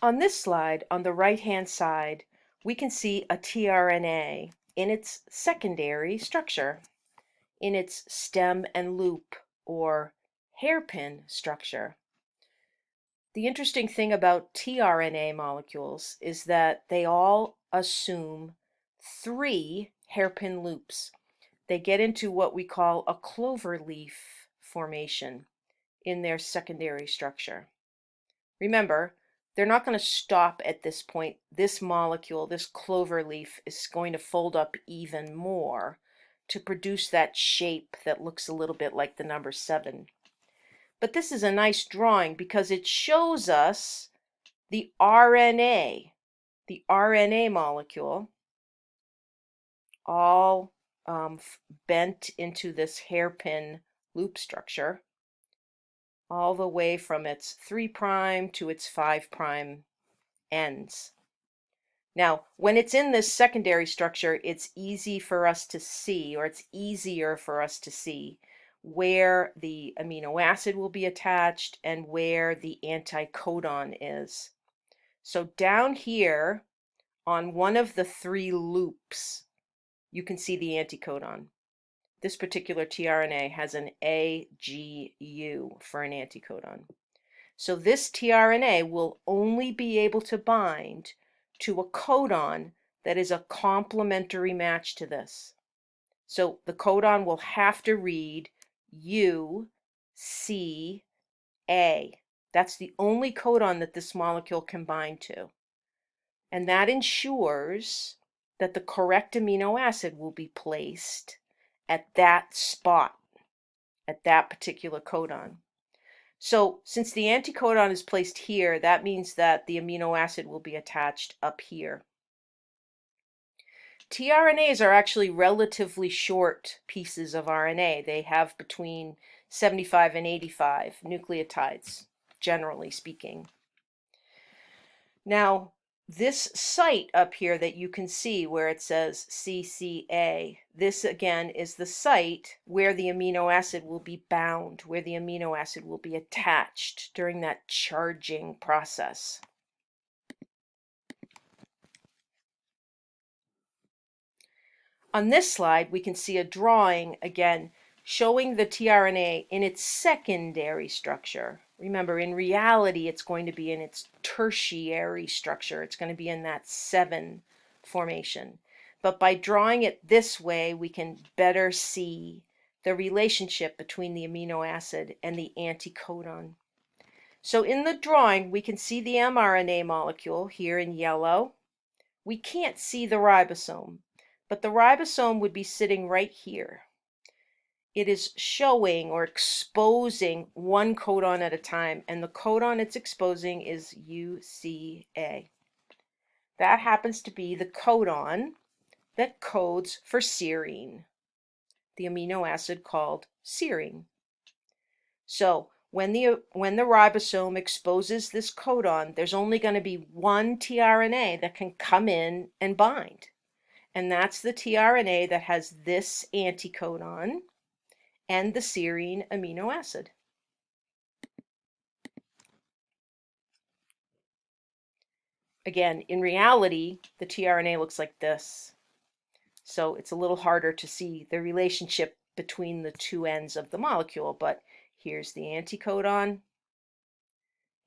On this slide, on the right-hand side, we can see a tRNA in its secondary structure, in its stem and loop or hairpin structure. The interesting thing about tRNA molecules is that they all assume 3 hairpin loops. They get into what we call a clover leaf formation in their secondary structure. Remember, they're not going to stop at this point. This molecule, this clover leaf, is going to fold up even more to produce that shape that looks a little bit like the number 7. But this is a nice drawing because it shows us the RNA molecule, all bent into this hairpin loop structure, all the way from its 3' to its 5' ends. Now, when it's in this secondary structure, it's easy for us to see, or it's easier for us to see, where the amino acid will be attached and where the anticodon is. So down here on one of the 3 loops, you can see the anticodon. This particular tRNA has an AGU for an anticodon. So this tRNA will only be able to bind to a codon that is a complementary match to this. So the codon will have to read UCA. That's the only codon that this molecule can bind to. And that ensures that the correct amino acid will be placed at that spot, at that particular codon. So since the anticodon is placed here, that means that the amino acid will be attached up here. tRNAs are actually relatively short pieces of RNA. They have between 75 and 85 nucleotides, generally speaking. Now, this site up here that you can see where it says CCA, this again is the site where the amino acid will be bound, where the amino acid will be attached during that charging process. On this slide, we can see a drawing again showing the tRNA in its secondary structure. Remember, in reality, it's going to be in its tertiary structure. It's going to be in that 7 formation. But by drawing it this way, we can better see the relationship between the amino acid and the anticodon. So in the drawing, we can see the mRNA molecule here in yellow. We can't see the ribosome, but the ribosome would be sitting right here. It is showing or exposing one codon at a time, and the codon it's exposing is UCA. That happens to be the codon that codes for serine, the amino acid called serine. So when the ribosome exposes this codon, there's only going to be one tRNA that can come in and bind, and that's the tRNA that has this anticodon and the serine amino acid. Again, in reality, the tRNA looks like this. So it's a little harder to see the relationship between the 2 ends of the molecule, but here's the anticodon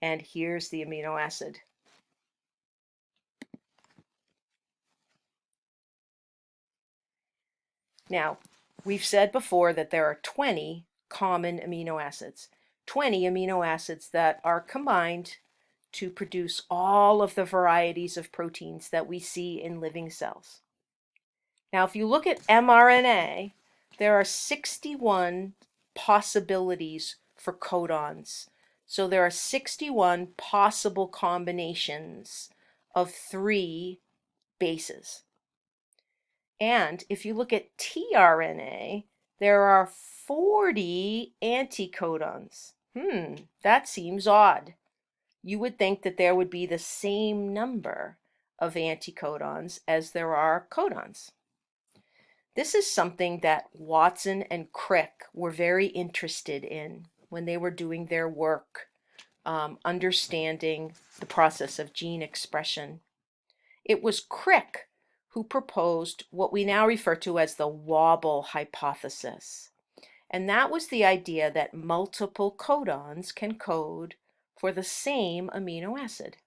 and here's the amino acid. Now, we've said before that there are 20 common amino acids, 20 amino acids that are combined to produce all of the varieties of proteins that we see in living cells. Now, if you look at mRNA, there are 61 possibilities for codons. So there are 61 possible combinations of 3 bases. And if you look at tRNA, there are 40 anticodons. That seems odd. You would think that there would be the same number of anticodons as there are codons. This is something that Watson and Crick were very interested in when they were doing their work understanding the process of gene expression. It was Crick who proposed what we now refer to as the Wobble hypothesis. And that was the idea that multiple codons can code for the same amino acid.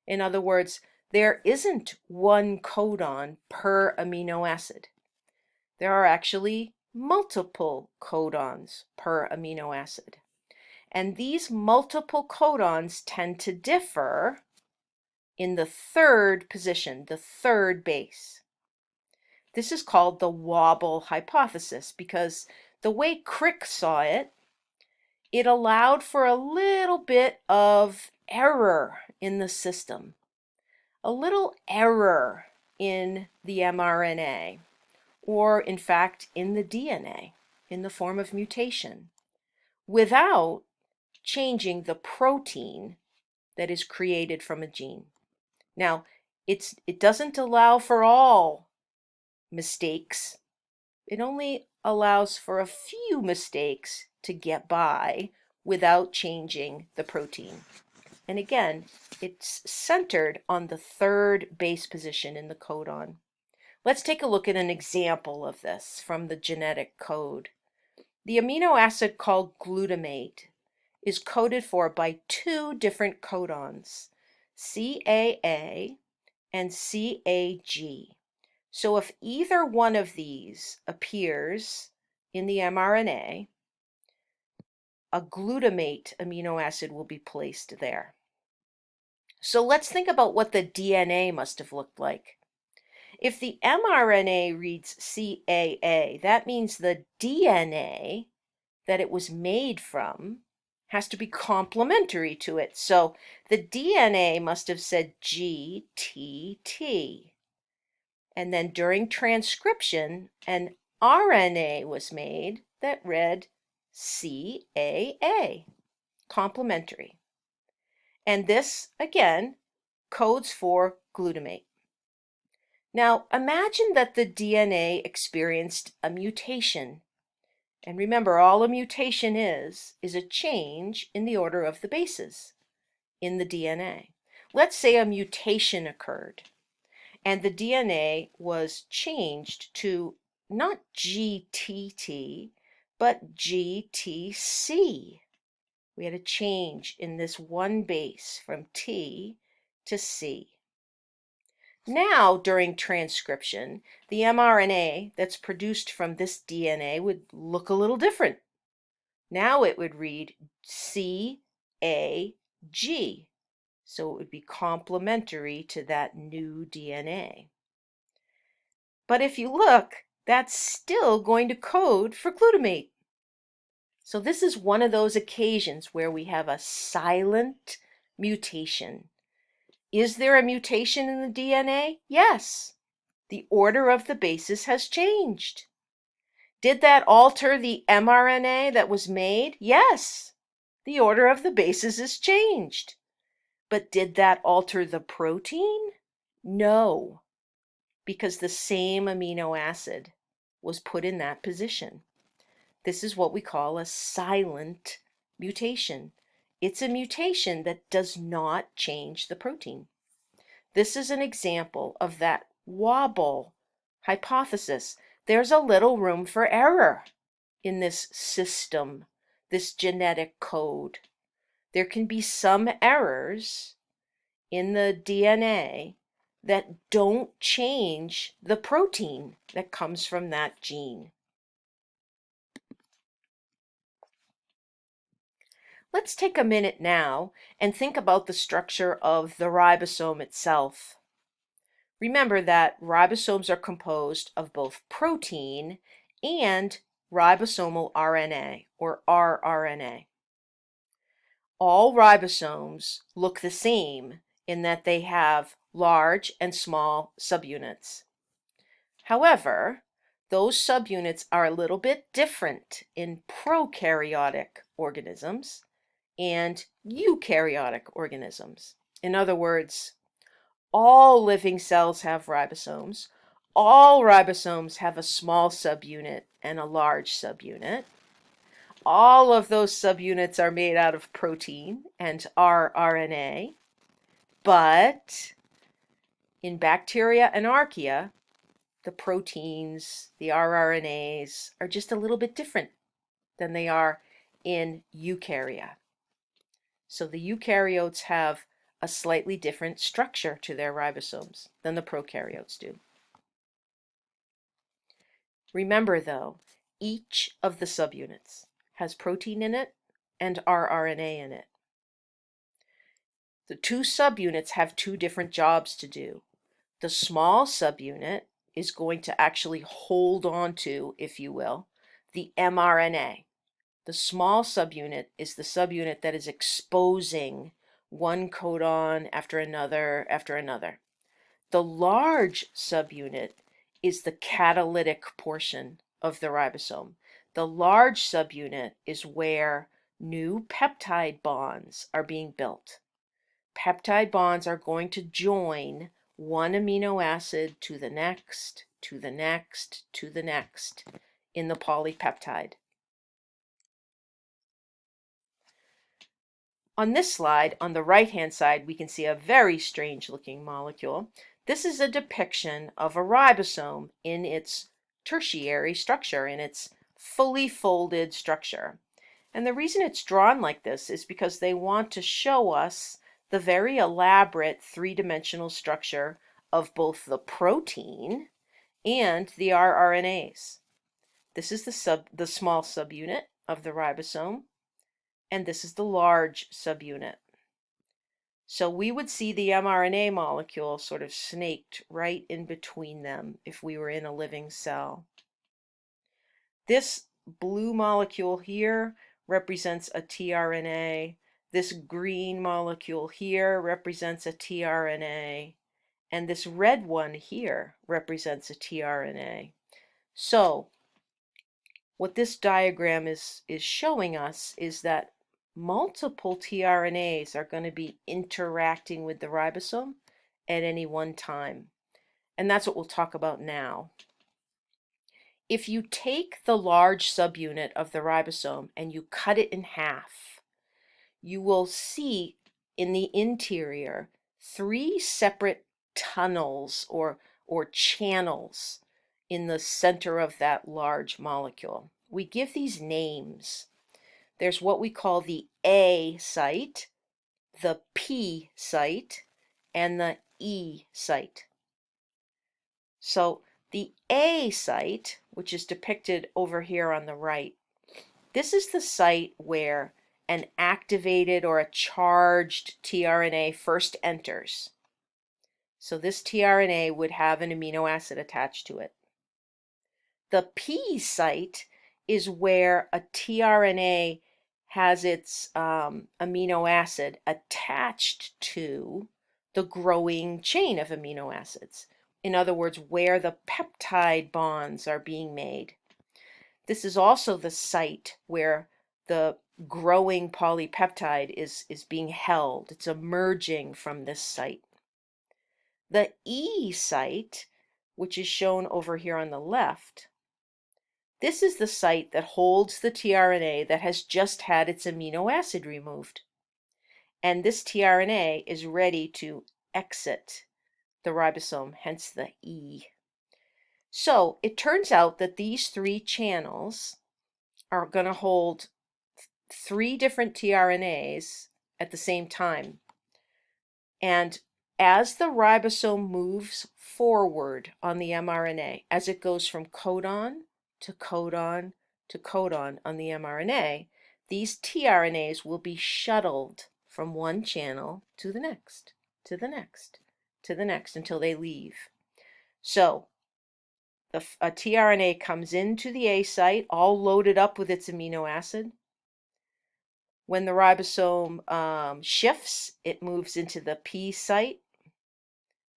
In other words, there isn't one codon per amino acid. There are actually multiple codons per amino acid. And these multiple codons tend to differ in the third position, the third base. This is called the Wobble hypothesis because the way Crick saw it, it allowed for a little bit of error in the system, a little error in the mRNA, or in fact in the DNA, in the form of mutation, without changing the protein that is created from a gene. Now, it doesn't allow for all mistakes. It only allows for a few mistakes to get by without changing the protein. And again, it's centered on the third base position in the codon. Let's take a look at an example of this from the genetic code. The amino acid called glutamate is coded for by two different codons, CAA and CAG. So if either one of these appears in the mRNA, a glutamate amino acid will be placed there. So let's think about what the DNA must have looked like. If the mRNA reads CAA, that means the DNA that it was made from has to be complementary to it. So the DNA must have said GTT. And then during transcription, an RNA was made that read CAA, complementary. And this, again, codes for glutamate. Now, imagine that the DNA experienced a mutation. And remember, all a mutation is a change in the order of the bases in the DNA. Let's say a mutation occurred and the DNA was changed to not GTT, but GTC. We had a change in this one base from T to C. Now, during transcription, the mRNA that's produced from this DNA would look a little different. Now it would read CAG, so it would be complementary to that new DNA. But if you look, that's still going to code for glutamate. So this is one of those occasions where we have a silent mutation. Is there a mutation in the DNA? Yes. The order of the bases has changed. Did that alter the mRNA that was made? Yes. The order of the bases is changed. But did that alter the protein? No, because the same amino acid was put in that position. This is what we call a silent mutation. It's a mutation that does not change the protein. This is an example of that Wobble hypothesis. There's a little room for error in this system, this genetic code. There can be some errors in the DNA that don't change the protein that comes from that gene. Let's take a minute now and think about the structure of the ribosome itself. Remember that ribosomes are composed of both protein and ribosomal RNA, or rRNA. All ribosomes look the same in that they have large and small subunits. However, those subunits are a little bit different in prokaryotic organisms and eukaryotic organisms. In other words, all living cells have ribosomes. All ribosomes have a small subunit and a large subunit. all of those subunits are made out of protein and rRNA, but in bacteria and archaea, the proteins, the rRNAs, are just a little bit different than they are in eukarya. So the eukaryotes have a slightly different structure to their ribosomes than the prokaryotes do. Remember though, each of the subunits has protein in it and rRNA in it. The two subunits have two different jobs to do. The small subunit is going to actually hold on to, if you will, the mRNA. The small subunit is the subunit that is exposing one codon after another after another. The large subunit is the catalytic portion of the ribosome. The large subunit is where new peptide bonds are being built. Peptide bonds are going to join one amino acid to the next, to the next, to the next in the polypeptide. On this slide, on the right-hand side, we can see a very strange looking molecule. This is a depiction of a ribosome in its tertiary structure, in its fully folded structure. And the reason it's drawn like this is because they want to show us the very elaborate three-dimensional structure of both the protein and the rRNAs. This is the small subunit of the ribosome, and this is the large subunit. So we would see the mRNA molecule sort of snaked right in between them if we were in a living cell. This blue molecule here represents a tRNA. This green molecule here represents a tRNA. And this red one here represents a tRNA. So what this diagram is showing us is that multiple tRNAs are going to be interacting with the ribosome at any one time. And that's what we'll talk about now. If you take the large subunit of the ribosome and you cut it in half, you will see in the interior three separate tunnels or channels in the center of that large molecule. We give these names. There's what we call the A site, the P site, and the E site. So the A site, which is depicted over here on the right, this is the site where an activated or a charged tRNA first enters. So this tRNA would have an amino acid attached to it. The P site is where a tRNA has its amino acid attached to the growing chain of amino acids. In other words, where the peptide bonds are being made. This is also the site where the growing polypeptide is being held. It's emerging from this site. The E site, which is shown over here on the left, this is the site that holds the tRNA that has just had its amino acid removed. And this tRNA is ready to exit the ribosome, hence the E. So it turns out that these three channels are going to hold three different tRNAs at the same time. And as the ribosome moves forward on the mRNA, as it goes from codon to codon to codon on the mRNA, these tRNAs will be shuttled from one channel to the next, to the next, to the next until they leave. So a tRNA comes into the A site all loaded up with its amino acid. When the ribosome shifts, it moves into the P site.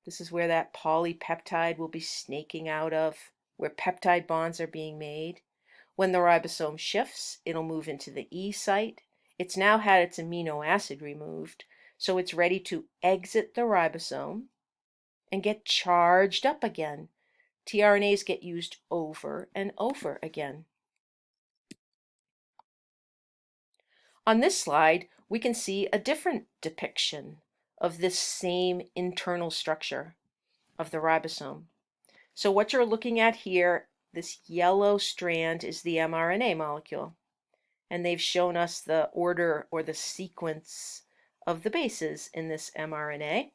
This is where that polypeptide will be snaking out of, where peptide bonds are being made. When the ribosome shifts, it'll move into the E site. It's now had its amino acid removed, so it's ready to exit the ribosome and get charged up again. tRNAs get used over and over again. On this slide, we can see a different depiction of this same internal structure of the ribosome. So what you're looking at here, this yellow strand is the mRNA molecule. And they've shown us the order or the sequence of the bases in this mRNA.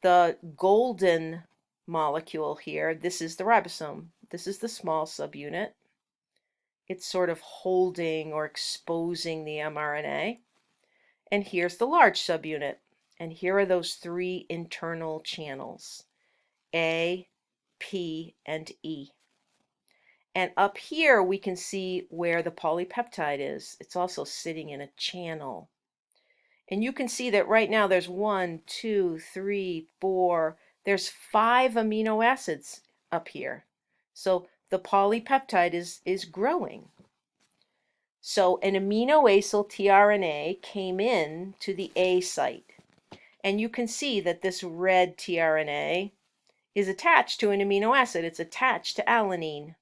The golden molecule here, this is the ribosome. This is the small subunit. It's sort of holding or exposing the mRNA. And here's the large subunit. And here are those three internal channels, A, P, and E. And up here we can see where the polypeptide is. It's also sitting in a channel. And you can see that right now there's 1, 2, 3, 4, there's 5 amino acids up here. So the polypeptide is growing. So an aminoacyl tRNA came in to the A site. And you can see that this red tRNA is attached to an amino acid. It's attached to alanine.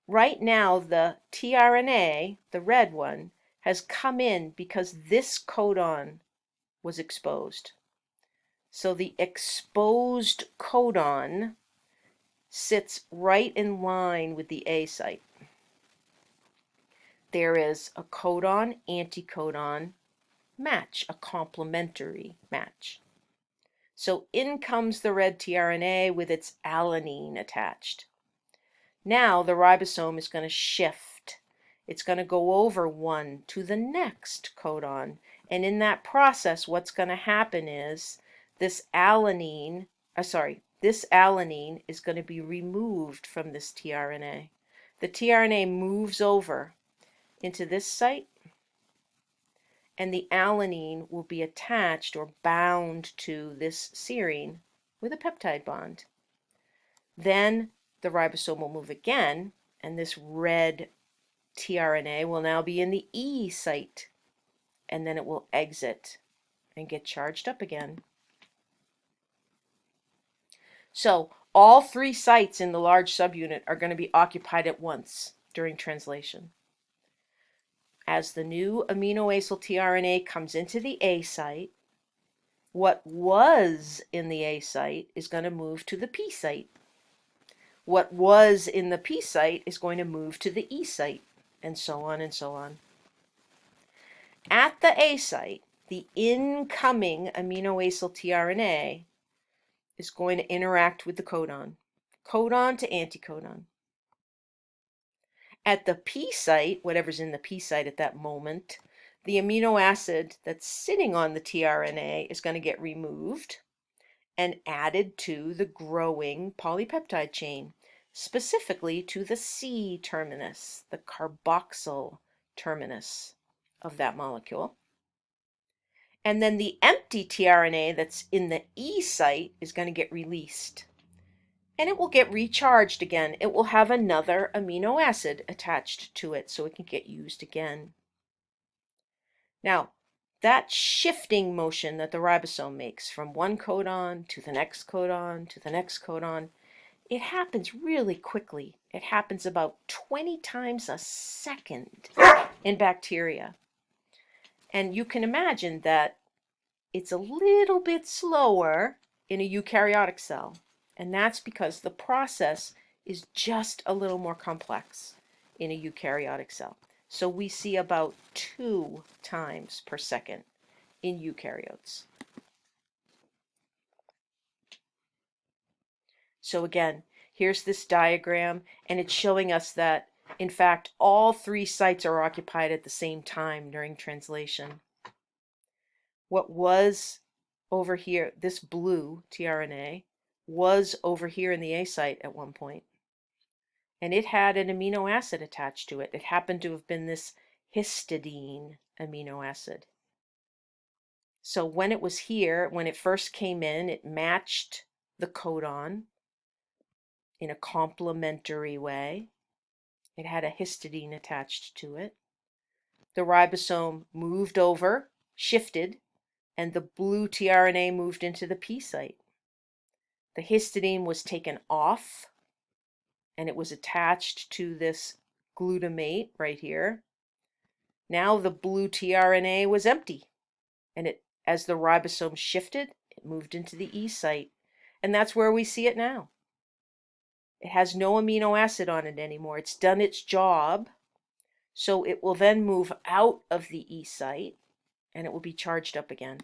Right now, the tRNA, the red one, has come in because this codon was exposed. So the exposed codon sits right in line with the A site. There is a codon-anticodon match, a complementary match. So in comes the red tRNA with its alanine attached. Now the ribosome is going to shift. It's going to go over one to the next codon. And in that process, what's going to happen is this alanine is going to be removed from this tRNA. The tRNA moves over into this site, and the alanine will be attached or bound to this serine with a peptide bond. Then the ribosome will move again, and this red tRNA will now be in the E site, and then it will exit and get charged up again. So all 3 sites in the large subunit are going to be occupied at once during translation. As the new aminoacyl tRNA comes into the A site, what was in the A site is going to move to the P site. What was in the P site is going to move to the E site, and so on and so on. At the A site, the incoming aminoacyl tRNA is going to interact with the codon to anticodon. At the P site, whatever's in the P site at that moment, the amino acid that's sitting on the tRNA is going to get removed and added to the growing polypeptide chain, specifically to the C terminus, the carboxyl terminus of that molecule. And then the empty tRNA that's in the E site is going to get released. And it will get recharged again. It will have another amino acid attached to it so it can get used again. Now, that shifting motion that the ribosome makes from one codon to the next codon to the next codon, it happens really quickly. It happens about 20 times a second in bacteria. And you can imagine that it's a little bit slower in a eukaryotic cell. And that's because the process is just a little more complex in a eukaryotic cell. So we see about 2 times per second in eukaryotes. So again, here's this diagram, and it's showing us that, in fact, all 3 sites are occupied at the same time during translation. What was over here, this blue tRNA, was over here in the A site at one point. And it had an amino acid attached to it. It happened to have been this histidine amino acid. So when it was here, when it first came in, it matched the codon in a complementary way. It had a histidine attached to it. The ribosome moved over, shifted, and the blue tRNA moved into the P site. The histidine was taken off, and it was attached to this glutamate right here. Now the blue tRNA was empty, and as the ribosome shifted, it moved into the E site, and that's where we see it now. It has no amino acid on it anymore. It's done its job, so it will then move out of the E site, and it will be charged up again.